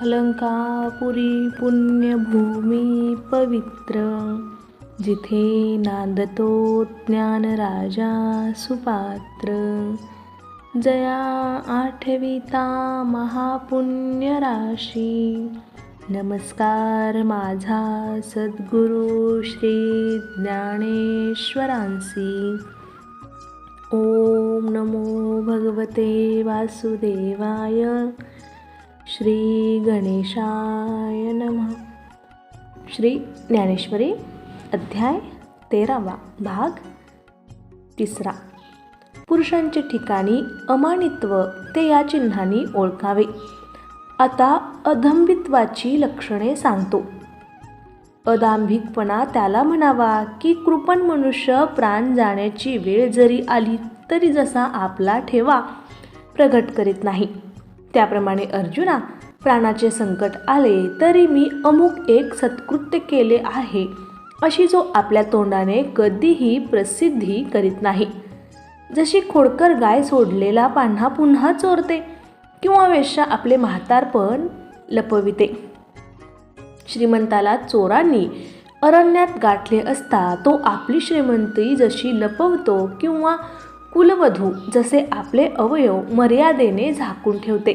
अलंकापुरी पुण्यभूमी पवित्र, जिथे नांदतो ज्ञानराजा सुपात्र. जया आठविता महापुण्य राशी, नमस्कार माझा सद्गुरु श्री ज्ञानेश्वरांसी. ओम नमो भगवते वासुदेवाय. श्री गणेशाय नमः. श्री ज्ञानेश्वरी अध्याय 13, भाग 3. पुरुषांचे ठिकाणी अमानित्व ते या चिन्हांनी ओळखावे. आता अदंभित्वाची लक्षणे सांगतो. अदांभिकपणा त्याला म्हणावा की कृपण मनुष्य प्राण जाण्याची वेळ जरी आली तरी जसा आपला ठेवा प्रगट करीत नाही, त्याप्रमाणे अर्जुना, प्राणाचे संकट आले तरी मी अमुक एक सत्कृत्य केले आहे अशी जो आपल्या तोंडाने कधीही प्रसिद्धी करीत नाही. जशी खोडकर गाय सोडलेला पान्हा पुन्हा चोरते किंवा वेश्या आपले म्हातारपण लपविते. श्रीमंताला चोरांनी अरण्यात गाठले असता तो आपली श्रीमंती जशी लपवतो किंवा कुलवधू जसे आपले अवयव मर्यादेने झाकून ठेवते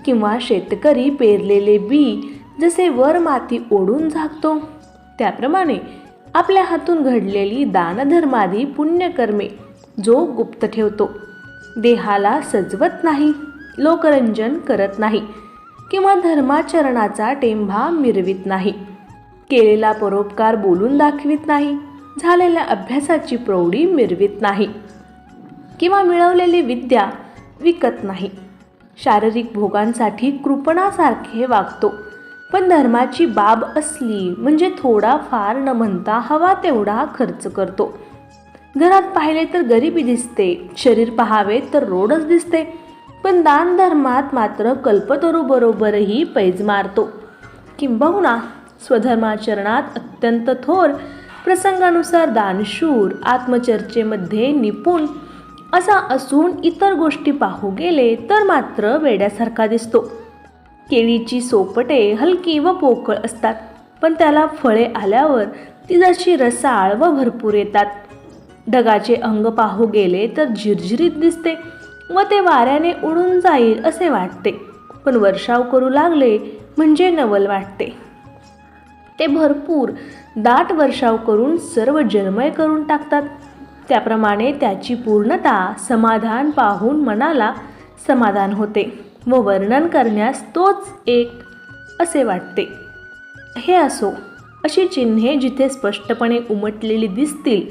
किंवा शेतकरी पेरलेले बी जसे वर माती ओढून झाकतो, त्याप्रमाणे आपल्या हातून घडलेली दानधर्मादी पुण्यकर्मे जो गुप्त ठेवतो, देहाला सजवत नाही, लोकरंजन करत नाही किंवा धर्माचरणाचा टेंभा मिरवित नाही, केलेला परोपकार बोलून दाखवित नाही, झालेल्या अभ्यासाची प्रौढी मिरवित नाही किंवा मिळवलेली विद्या विकत नाही, शारीरिक भोगांसाठी कृपणासारखे वागतो, पण धर्माची बाब असली म्हणजे थोडा फार न म्हणता हवा तेवढा खर्च करतो. घरात पाहिले तर गरिबी दिसते, शरीर पाहावे तर रोडच दिसते, पण दान धर्मात मात्र कल्पतरू बरोबरही पैज मारतो. किंबहुना स्वधर्माचरणात अत्यंत थोर, प्रसंगानुसार दानशूर, आत्मचर्चेमध्ये निपुण असा असून इतर गोष्टी पाहू गेले तर मात्र वेड्यासारखा दिसतो. केळीची सोपटे हलकी व पोकळ असतात, पण त्याला फळे आल्यावर ती जशी रसाळ व भरपूर येतात. ढगाचे अंग पाहू गेले तर झिरझिरीत दिसते व ते वाऱ्याने उडून जाईल असे वाटते, पण वर्षाव करू लागले म्हणजे नवल वाटते. ते भरपूर दाट वर्षाव करून सर्व जलमय करून टाकतात. त्याप्रमाणे त्याची पूर्णता समाधान पाहून मनाला समाधान होते व वर्णन करण्यास तोच एक असे वाटते. हे असो, अशी चिन्हे जिथे स्पष्टपणे उमटलेली दिसतील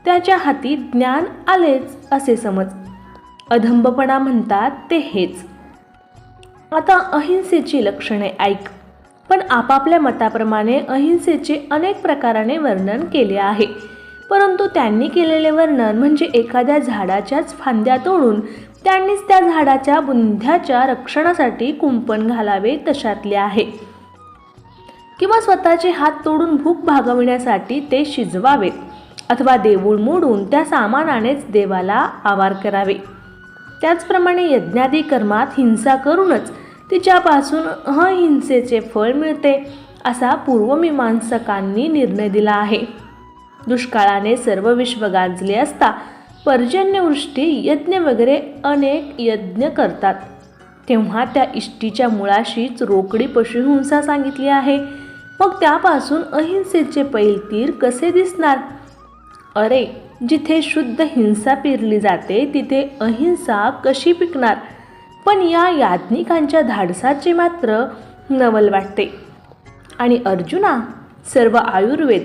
त्याच्या हाती ज्ञान आलेच असे समज. अधंबपणा म्हणतात ते हेच. आता अहिंसेची लक्षणे ऐक. पण आपापल्या मताप्रमाणे अहिंसेचे अनेक प्रकाराने वर्णन केले आहे, परंतु त्यांनी केलेले वर्णन म्हणजे एखाद्या झाडाच्याच फांद्या तोडून त्यांनीच त्या झाडाच्या बुंध्याच्या रक्षणासाठी कुंपण घालावे तशातले आहे, किंवा स्वतःचे हात तोडून भूक भागविण्यासाठी ते शिजवावेत, अथवा देऊळ मोडून त्या सामानानेच देवाला आवार करावे. त्याचप्रमाणे यज्ञादी कर्मात हिंसा करूनच तिच्यापासून अहिंसेचे फळ मिळते असा पूर्वमीमांसकांनी निर्णय दिला आहे. दुष्काळाने सर्व विश्व गाजले असता पर्जन्यवृष्टी यज्ञ वगैरे अनेक यज्ञ करतात, तेव्हा त्या इष्टीच्या मुळाशीच रोकडी पशुहिंसा सांगितली आहे. मग त्यापासून अहिंसेचे पैलतीर कसे दिसणार? अरे, जिथे शुद्ध हिंसा पेरली जाते तिथे अहिंसा कशी पिकणार? पण या याज्ञिकांच्या धाडसाचे मात्र नवल वाटते. आणि अर्जुना, सर्व आयुर्वेद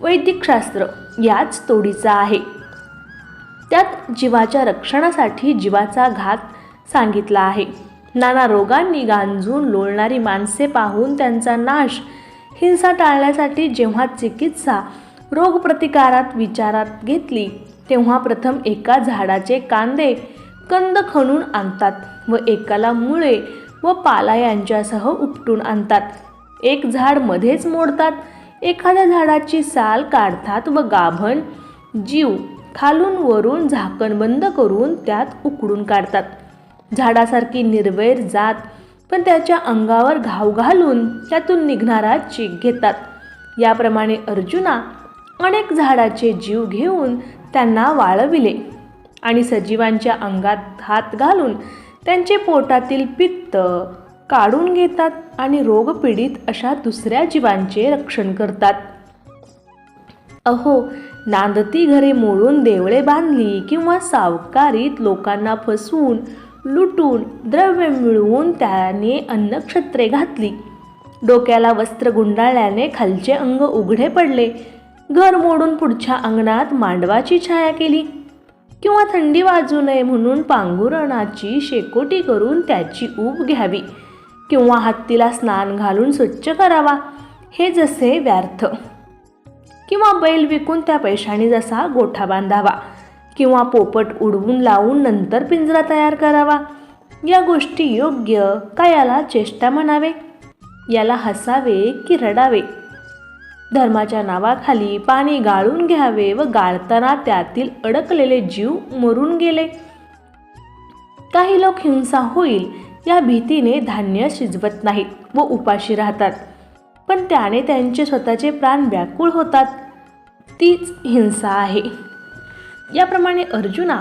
वैदिकशास्त्र याच तोडीचा आहे. त्यात जीवाच्या रक्षणासाठी जीवाचा घात सांगितला आहे. नाना रोगांनी गांजून लोळणारी माणसे पाहून त्यांचा नाश, हिंसा टाळण्यासाठी जेव्हा चिकित्सा रोगप्रतिकारात विचारात घेतली तेव्हा प्रथम एका झाडाचे कांदे कंद खणून आणतात व एकाला मुळे व पाला यांच्यासह उपटून आणतात. एक झाड मध्येच मोडतात, एखाद्या झाडाची साल काढतात व गाभण जीव खालून वरून झाकण बंद करून त्यात उकडून काढतात. झाडासारखी निर्वैर जात पण त्याच्या अंगावर घाव घालून त्यातून निघणारा चीक घेतात. याप्रमाणे अर्जुना अनेक झाडाचे जीव घेऊन त्यांना वाळविले आणि सजीवांच्या अंगात हात घालून त्यांचे पोटातील पित्त काढून घेतात आणि रोगपीडित अशा दुसऱ्या जीवांचे रक्षण करतात. अहो, नांदती घरे मोडून देवळे बांधली किंवा सावकारीत लोकांना फसवून लुटून द्रव्य मिळवून त्याने अन्नक्षत्रे घातली. डोक्याला वस्त्र गुंडाळल्याने खालचे अंग उघडे पडले. घर मोडून पुढच्या अंगणात मांडवाची छाया केली किंवा थंडी वाजू नये म्हणून पांघुरणाची शेकोटी करून त्याची ऊब घ्यावी किंवा हत्तीला स्नान घालून स्वच्छ करावा, हे जसे व्यर्थ. किंवा बैल विकून त्या पैशाने जसा गोठा बांधावा किंवा पोपट उडवून लावून नंतर पिंजरा तयार करावा, या गोष्टी योग्य का याला चेष्टा म्हणावे? याला हसावे की रडावे? धर्माच्या नावाखाली पाणी गाळून घ्यावे व गाळताना त्यातील अडकलेले जीव मरून गेले. काही लोक हिंसा होईल या भीतीने धान्य शिजवत नाहीत व उपाशी राहतात, पण त्याने त्यांचे स्वतःचे प्राण व्याकुळ होतात. तीच हिंसा आहे. याप्रमाणे अर्जुना,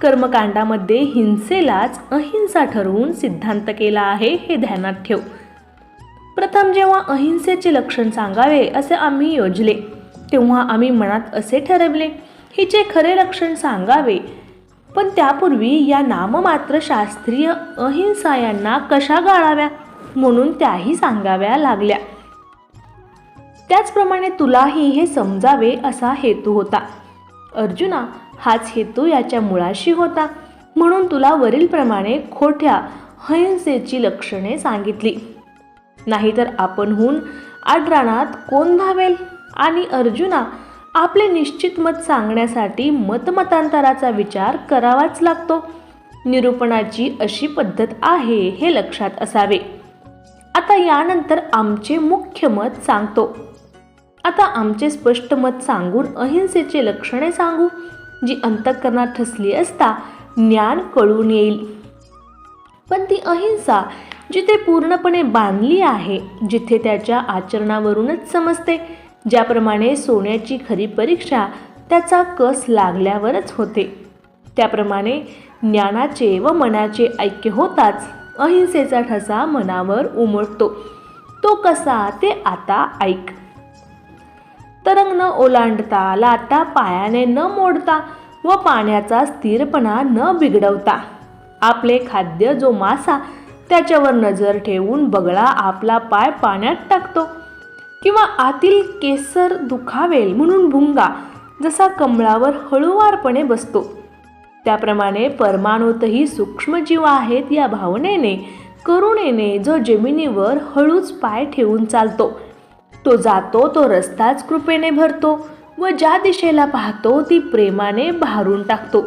कर्मकांडामध्ये हिंसेलाच अहिंसा ठरवून सिद्धांत केला आहे, हे ध्यानात ठेव. प्रथम जेव्हा अहिंसेचे लक्षण सांगावे असे आम्ही योजले, तेव्हा आम्ही मनात असे ठरवले, हिचे खरे लक्षण सांगावे. पण त्यापूर्वी या नाममात्र शास्त्रीय अहिंसा यांना कशा गाळाव्या म्हणून त्याही सांगाव्या लागल्या. त्याचप्रमाणे तुलाही हे समजावे असा हेतू होता. अर्जुना, हाच हेतू याच्या मुळाशी होता, म्हणून तुला वरीलप्रमाणे खोट्या अहिंसेची लक्षणे सांगितली. नाहीतर आपणहून आड्राणात कोण धावेल? आणि अर्जुना, आपले निश्चित मत सांगण्यासाठी मतमतांतराचा विचार करावाच लागतो. निरूपणाची अशी पद्धत आहे, हे लक्षात असावे. आता यानंतर आमचे मुख्य मत सांगतो. आता आमचे स्पष्ट मत सांगून अहिंसेचे लक्षणे सांगू, जी अंतःकरणात ठसली असता ज्ञान कळून येईल. पण ती अहिंसा जिथे पूर्णपणे बांधली आहे, जिथे त्याच्या आचरणावरूनच समजते, ज्याप्रमाणे सोन्याची खरी परीक्षा त्याचा कस लागल्यावरच होते, त्याप्रमाणे ज्ञानाचे व मनाचे ऐक्य होताच अहिंसेचा ठसा मनावर उमटतो. तो कसा ते आता ऐक. तरंग न ओलांडता, लाटा पायाने न मोडता व पाण्याचा स्थिरपणा न बिघडवता, आपले खाद्य जो मासा त्याच्यावर नजर ठेवून बगळा आपला पाय पाण्यात टाकतो, किंवा आतील केसर दुखावेल म्हणून भुंगा जसा कमळावर हळूवारपणे बसतो, त्याप्रमाणे परमाणूतही सूक्ष्मजीव आहेत या भावनेने करुणेने जो जमिनीवर हळूच पाय ठेवून चालतो, तो जातो तो रस्ताच कृपेने भरतो व ज्या दिशेला पाहतो ती प्रेमाने भारून टाकतो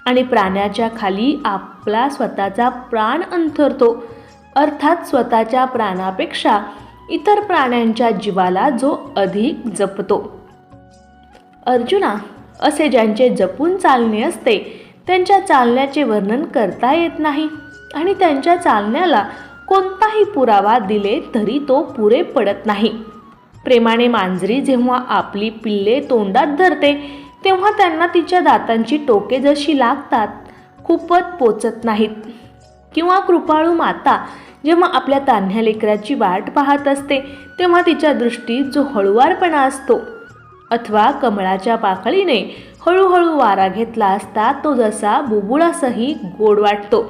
आणि प्राण्याच्या खाली आपला स्वतःचा प्राण अंथरतो, अर्थात स्वतःच्या प्राणापेक्षा इतर प्राण्यांच्या जीवाला जो अधिक जपतो. अर्जुना, असे ज्यांचे जपून चालणे असते त्यांच्या चालण्याचे वर्णन करता येत नाही आणि त्यांच्या चालण्याला कोणताही पुरावा दिले तरी तो पुरे पडत नाही. प्रेमाने मांजरी जेव्हा आपली पिल्ले तोंडात धरते तेव्हा त्यांना तिच्या दातांची टोके जशी लागतात खूपच पोचत नाहीत. किंवा कृपाळू माता जेव्हा आपल्या तान्ह्या लेकराची वाट पाहत असते तेव्हा तिच्या दृष्टीत जो हळुवारपणा असतो, अथवा कमळाच्या पाकळीने हळूहळू वारा घेतला असता तो जसा बुबुळासही गोड वाटतो,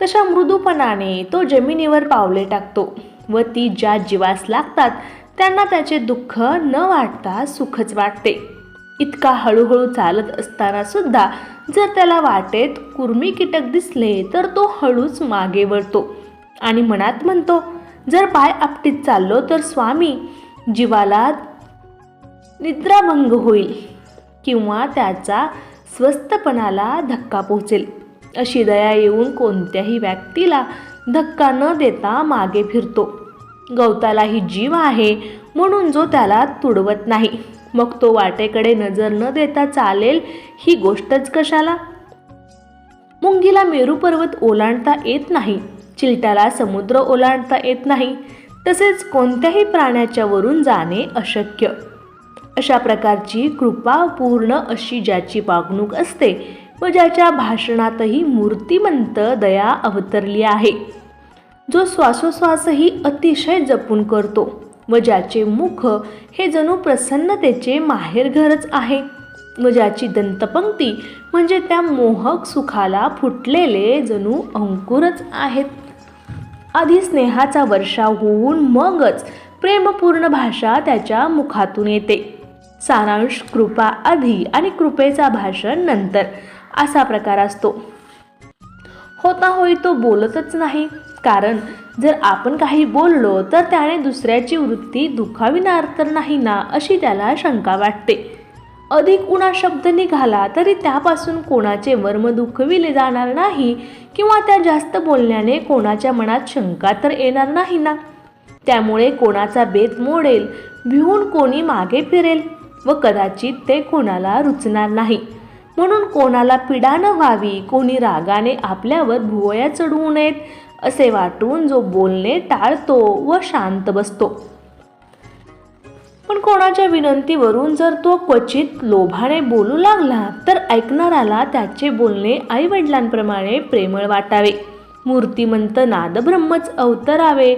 तशा मृदूपणाने तो जमिनीवर पावले टाकतो व ती ज्या जीवास लागतात त्यांना त्याचे दुःख न वाटता सुखच वाटते. इतका हळूहळू चालत असताना सुद्धा जर त्याला वाटेत कुर्मी कीटक दिसले तर तो हळूच मागे वळतो आणि मनात म्हणतो, जर पाय आपटीत चाललो तर स्वामी जीवाला निद्राभंग होईल किंवा त्याचा स्वस्थपणाला धक्का पोहोचेल. अशी दया येऊन कोणत्याही व्यक्तीला धक्का न देता मागे फिरतो. गवतालाही जीव आहे म्हणून जो त्याला तुडवत नाही, मग तो वाटेकडे नजर न देता चालेल ही गोष्टच कशाला. मुंगीला मेरू पर्वत ओलांडता येत नाही चिलटाला समुद्र ओलांडता येत नाही, तसेच कोणत्याही प्राण्याच्या वरून जाणे अशक्य. अशा प्रकारची कृपापूर्ण अशी ज्याची वागणूक असते व ज्याच्या भाषणातही मूर्तिमंत दया अवतरली आहे, जो श्वासोश्वासही अतिशय जपून करतो व ज्याचे मुख हे जणू प्रसन्नतेचे माहेरघरच आहे व ज्याची दंतपंक्ती म्हणजे त्या मोहक सुखाला फुटलेले जणू अंकुरच आहेत. आधी स्नेहाचा वर्षाव होऊन मगच प्रेमपूर्ण भाषा त्याच्या मुखातून येते. सारांश कृपा आधी आणि कृपेचा भाषण नंतर असा प्रकार असतो. होता होई तो बोलतच नाही, कारण जर आपण काही बोललो तर त्याने दुसऱ्याची वृत्ती दुखाविणार तर नाही ना, अशी त्याला शंका वाटते. अधिक उणा शब्द निघाला तरी त्यापासून कोणाचे वर्म दुखविले जाणार नाही किंवा त्या जास्त बोलण्याने कोणाच्या मनात शंका तर येणार नाही ना. त्यामुळे कोणाचा बेत मोडेल, भिवून कोणी मागे फिरेल व कदाचित ते कोणाला रुचणार नाही. म्हणून कोणाला पीडा न व्हावी, कोणी रागाने आपल्यावर भुवया चढवू नयेत असे वाटून जो बोलणे टाळतो व शांत बसतो. पण कोणाच्या विनंतीवरून जर तो क्वचित लोभाने बोलू लागला तर ऐकणाऱ्याला त्याचे बोलणे आईवडिलांप्रमाणे प्रेमळ वाटावे, मूर्तिमंत नादब्रह्मच अवतरावे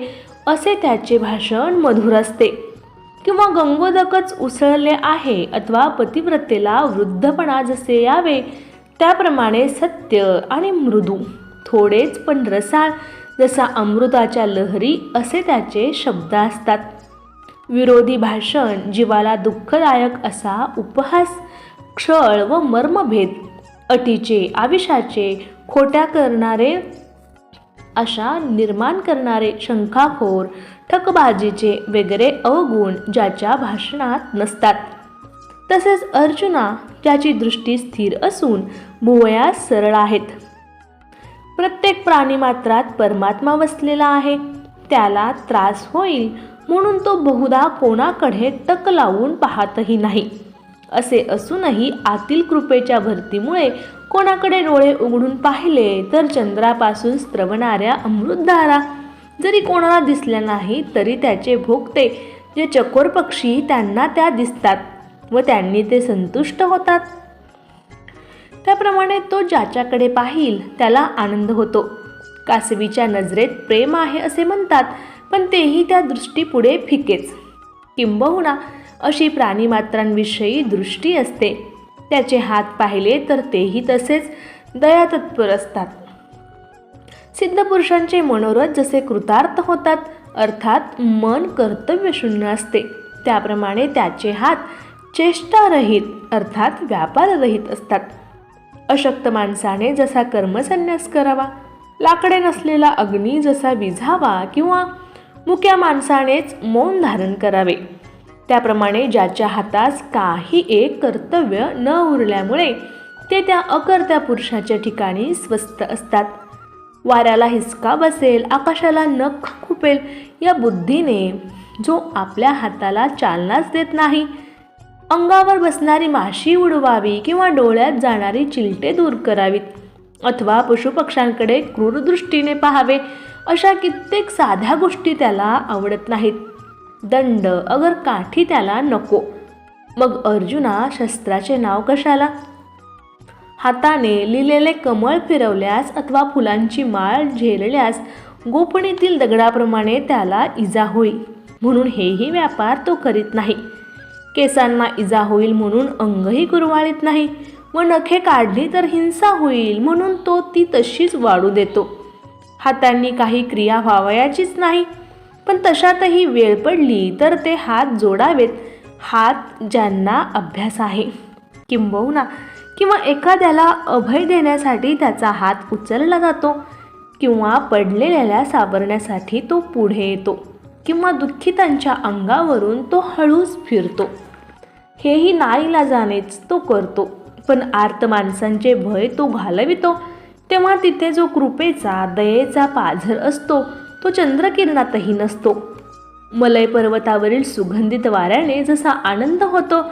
असे त्याचे भाषण मधुर असते. किंवा गंगोदकच उसळले आहे अथवा पतिव्रतेला वृद्धपणा जसे यावे त्याप्रमाणे सत्य आणि मृदू, थोडेच पण रसाळ, जसा अमृताच्या लहरी असे त्याचे शब्द असतात. विरोधी भाषण, जीवाला दुःखदायक असा उपहास, क्षळ व मर्मभेद, अटीचे आविषाचे, खोट्या करणारे आशा निर्माण करणारे, शंकाखोर, ठकबाजीचे वगैरे अवगुण ज्याच्या भाषणात नसतात. तसेच अर्जुना, ज्याची दृष्टी स्थिर असून भुवया सरळ आहेत. प्रत्येक प्राणीमात्रात परमात्मा वसलेला आहे, त्याला त्रास होईल म्हणून तो बहुधा कोणाकडे टक लावून पाहतही नाही. असे असूनही आतील कृपेच्या भरतीमुळे कोणाकडे डोळे उघडून पाहिले तर चंद्रापासून स्त्रवणाऱ्या अमृतधारा जरी कोणाला दिसल्या नाही तरी त्याचे भोगते जे चकोर पक्षी त्यांना त्या दिसतात व त्यांनी ते संतुष्ट होतात. त्याप्रमाणे तो ज्याच्याकडे पाहिल त्याला आनंद होतो. कासवीच्या नजरेत प्रेम आहे असे म्हणतात, पण तेही त्या दृष्टीपुढे फिकेच. किंबहुना अशी प्राणीमात्रांविषयी दृष्टी असते. त्याचे हात पाहिले तर तेही तसेच दयातत्पर असतात. सिद्धपुरुषांचे मनोरथ जसे कृतार्थ होतात, अर्थात मन कर्तव्यशून्य असते, त्याप्रमाणे त्याचे हात चेष्टारहित अर्थात व्यापाररहित असतात. अशक्त माणसाने जसा कर्मसन्यास करावा, लाकडे नसलेला अग्नी जसा विझावा किंवा मुक्या माणसानेच मौन धारण करावे, त्याप्रमाणे ज्याच्या हातास काही एक कर्तव्य न उरल्यामुळे ते त्या अकर्त्या पुरुषाच्या ठिकाणी स्वस्थ असतात. वाऱ्याला हिसका बसेल, आकाशाला नख खुपेल या बुद्धीने जो आपल्या हाताला चालनाच देत नाही, अंगावर बसणारी माशी उडवावी किंवा डोळ्यात जाणारी चिलटे दूर करावीत अथवा पशुपक्ष्यांकडे क्रूर दृष्टीने पाहावे, अशा कित्येक साध्या गोष्टी त्याला आवडत नाहीत. दंड अगर काठी त्याला नको. मग अर्जुना, शस्त्राचे नाव कशाला? हाताने लिहिलेले कमळ फिरवल्यास अथवा फुलांची माळ झेलल्यास गोफणीतील दगडाप्रमाणे त्याला इजा होईल म्हणून हेही व्यापार तो करीत नाही. केसांना इजा होईल म्हणून अंगही कुरवाळीत नाही व नखे काढली तर हिंसा होईल म्हणून तो ती तशीच वाढू देतो. हातांनी काही क्रिया व्हावयाचीच नाही, पण तशातही वेळ पडली तर ते हात जोडावेत, हात ज्यांना अभ्यास आहे. किंबहुना किंवा एखाद्याला अभय देण्यासाठी त्याचा हात उचलला जातो किंवा पडलेल्याला सावरण्यासाठी तो पुढे येतो किंवा दुःखितांच्या अंगावरून तो हळूच फिरतो. हेही नाईलाजानेच तो करतो, पण आर्त माणसांचे भय तो घालवितो तेव्हा तिथे जो कृपेचा दयेचा पाझर असतो तो चंद्रकिरणातही नसतो. मलय पर्वतावरील सुगंधित वाऱ्याने जसा आनंद होतो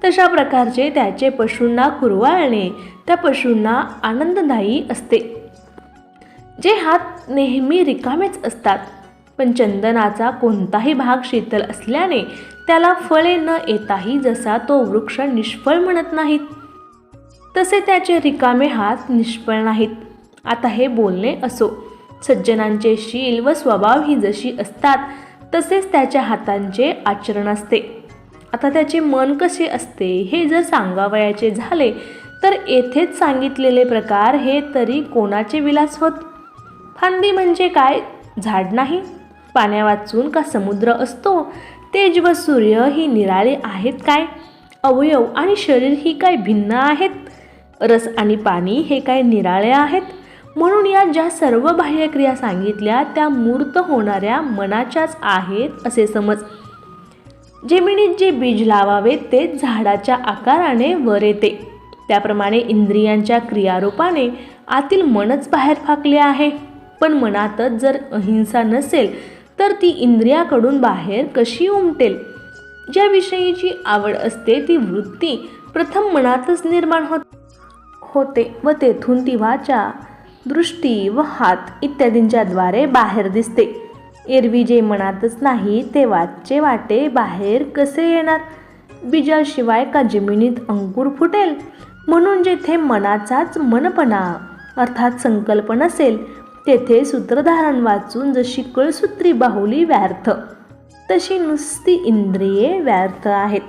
तशा प्रकारचे त्याचे पशूंना कुरवाळणे त्या पशूंना आनंददायी असते. जे हात नेहमी रिकामेच असतात, पण चंदनाचा कोणताही भाग शीतल असल्याने त्याला फळे न येताही जसा तो वृक्ष निष्फळ म्हणत नाहीत, तसे त्याचे रिकामे हात निष्फळ नाहीत. आता हे बोलणे असो. सज्जनांचे शील व स्वभाव ही जशी असतात तसेच त्याच्या हातांचे आचरण असते. आता त्याचे मन कसे असते हे जर सांगावयाचे झाले तर येथेच सांगितलेले प्रकार हे तरी कोणाचे विलास होत. फांदी म्हणजे काय, झाड नाही? पाण्यावाचून का समुद्र असतो? तेज व सूर्य ही निराळे आहेत काय? अवयव आणि शरीर ही काय भिन्न आहेत? रस आणि पाणी हे काय निराळे आहेत? म्हणून या ज्या सर्व बाह्यक्रिया सांगितल्या त्या मूर्त होणाऱ्या मनाच्याच आहेत असे समज. जमिनीत जे बीज लावावे तेच झाडाच्या आकाराने वर येते. त्याप्रमाणे इंद्रियांच्या क्रियारूपाने आतील मनच बाहेर फाकले आहे. पण मनातच जर अहिंसा नसेल तर ती इंद्रियाकडून बाहेर कशी उमटेल? ज्या विषयीची आवड असते ती वृत्ती प्रथम मनातच निर्माण होते व तेथून ती वाचा, दृष्टी व हात इत्यादींच्या द्वारे बाहेर दिसते. एरवी जे मनातच नाही ते वाचे वाटे बाहेर कसे येणार? बीजाशिवाय का जमिनीत अंकुर फुटेल? म्हणून जेथे मनाचाच मनपणा अर्थात संकल्प नसेल तेथे सूत्रधारण वाचून जशी कळसूत्री बाहुली व्यर्थ, तशी नुसती इंद्रिये व्यर्थ आहेत.